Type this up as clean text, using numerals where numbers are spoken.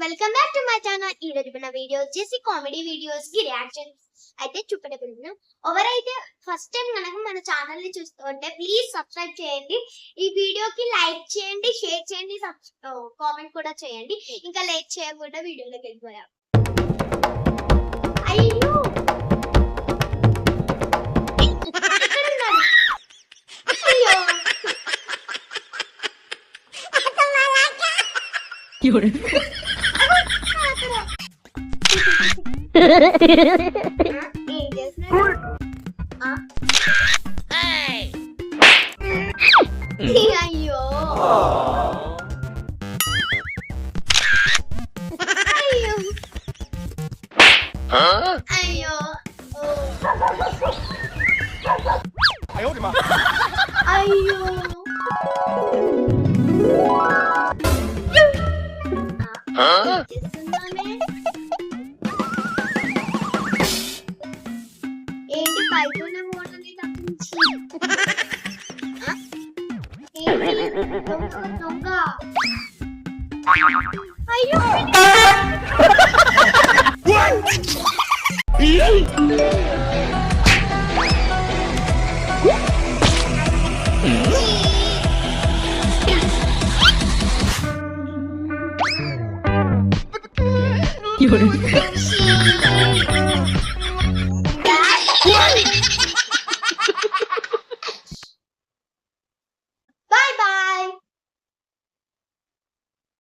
Welcome back to my channel. ఈ రోజు మన వీడియో వచ్చేసి కామెడీ వీడియోస్ కి రియాక్షన్స్ అయితే చూపెట్టబోతున్నాం. ఎవరైతే ఫస్ట్ టైం కనుక మన ఛానల్ ని చూస్తుంటే ప్లీజ్ సబ్స్క్రైబ్ చేయండి. ఈ వీడియోకి లైక్ చేయండి, షేర్ చేయండి, కామెంట్ కూడా చేయండి. ఇంకా లైక్ చేయకుండా వీడియోలోకి వెళ్ళిపోయాం. అయ్యో అయ్యో అయ్యో అయ్యో ఏంటి పైపునే మోటని తప్పించి దొంగ అయ్యో You're